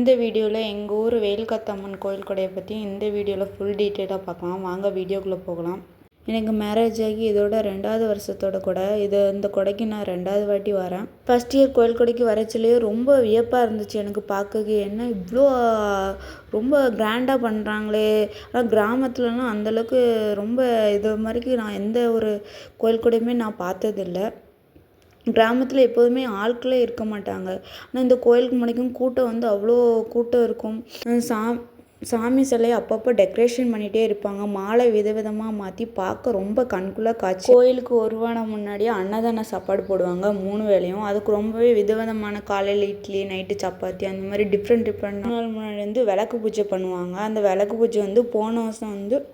இந்த வீடியோவில் எங்கள் ஊர் வேல்காத்தம்மன் கோயில் கொடையை பற்றி இந்த வீடியோவில் ஃபுல் டீட்டெயிலாக பார்க்கலாம். வாங்க வீடியோக்குள்ளே போகலாம். எனக்கு மேரேஜ் ஆகி இதோட 2வது வருஷத்தோட கொடை. இந்த கொடைக்கு நான் 2வது வாட்டி வரேன். ஃபஸ்ட் இயர் கோயில் கொடைக்கு வரச்சிலேயே ரொம்ப வியப்பாக இருந்துச்சு எனக்கு பார்க்க. என்ன இவ்வளோ ரொம்ப கிராண்டாக பண்ணுறாங்களே. ஆனால் கிராமத்துலலாம் அந்தளவுக்கு ரொம்ப இது மாதிரிக்கு நான் எந்த ஒரு கோயில் கொடையுமே நான் பார்த்ததில்ல. கிராமத்தில் எப்போதுமே ஆட்களே இருக்க மாட்டாங்க. ஆனால் இந்த கோயிலுக்கு முன்னாடிக்கும் கூட்டம் அவ்வளோ கூட்டம் இருக்கும். சாமி சிலையை அப்பப்போ டெக்கரேஷன் பண்ணிகிட்டே இருப்பாங்க. மாலை விதவிதமாக மாற்றி பார்க்க ரொம்ப கண்குள்ளே காட்சி. கோயிலுக்கு ஒரு வாரம் முன்னாடியே அன்னதான சாப்பாடு போடுவாங்க 3 வேளையும். அதுக்கு ரொம்பவே விதவிதமான காலையில் இட்லி, நைட்டு சப்பாத்தி, அந்த மாதிரி டிஃப்ரெண்ட் நாள் முன்னாடி விளக்கு பூஜை பண்ணுவாங்க. அந்த விளக்கு பூஜை போன வருஷம்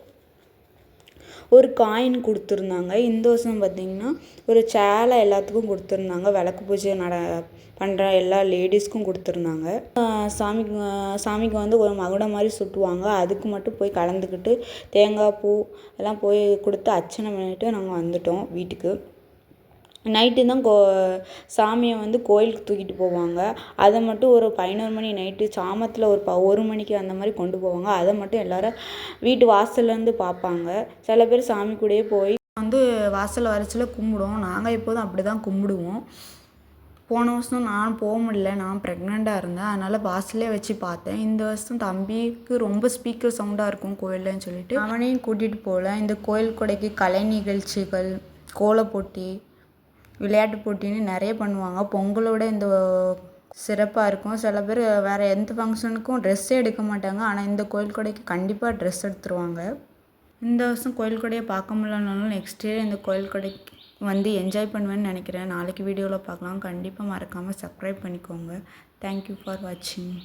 ஒரு காயின் கொடுத்துருந்தாங்க. இந்த வருஷம் பார்த்திங்கன்னா ஒரு சேலை எல்லாத்துக்கும் கொடுத்துருந்தாங்க. விளக்கு பூஜை பண்ணுற எல்லா லேடிஸ்க்கும் கொடுத்துருந்தாங்க. சாமிக்கு ஒரு மகுடம் மாதிரி சுட்டுவாங்க. அதுக்கு மட்டும் போய் கலந்துக்கிட்டு தேங்காய் பூ எல்லாம் போய் கொடுத்து அர்ச்சனை பண்ணிவிட்டு நாங்கள் வந்துட்டோம் வீட்டுக்கு. நைட்டு தான் சாமியை கோயிலுக்கு தூக்கிட்டு போவாங்க. அதை மட்டும் ஒரு 11 மணி நைட்டு சாமத்தில் ஒரு 1 மணிக்கு அந்த மாதிரி கொண்டு போவாங்க. அதை மட்டும் எல்லோரும் வீட்டு வாசல்லேருந்து பார்ப்பாங்க. சில பேர் சாமி கூடயே போய் வாசலில் வரைச்சில் கும்பிடுவோம். நாங்கள் எப்போதும் அப்படி தான் கும்பிடுவோம். போன வருஷம் நான் போக முடியல, நான் ப்ரெக்னெண்ட்டாக இருந்தேன். அதனால் வாசலே வச்சு பார்த்தேன். இந்த வருஷம் தம்பிக்கு ரொம்ப ஸ்பீக்கர் சவுண்டாக இருக்கும் கோயில்லன்னு சொல்லிட்டு அவனையும் கூட்டிகிட்டு போகல. இந்த கோயில் கொடைக்கு கலை நிகழ்ச்சிகள், கோலப்போட்டி, விளையாட்டு போட்டின்னு நிறைய பண்ணுவாங்க. பொங்கலோட இந்த சிறப்பாக இருக்கும். சில பேர் வேறு எந்த ஃபங்க்ஷனுக்கும் ட்ரெஸ்ஸே எடுக்க மாட்டாங்க. ஆனால் இந்த கோயில் கொடைக்கு கண்டிப்பாக ட்ரெஸ் எடுத்துருவாங்க. இந்த வருஷம் கோயில் கொடையை பார்க்க முடியலனாலும் நெக்ஸ்ட் இயர் இந்த கோயில் கொடைக்கு என்ஜாய் பண்ணுவேன்னு நினைக்கிறேன். நாளைக்கு வீடியோவில் பார்க்கலாம். கண்டிப்பாக மறக்காமல் சப்ஸ்கிரைப் பண்ணிக்கோங்க. தேங்க்யூ ஃபார் வாட்சிங்.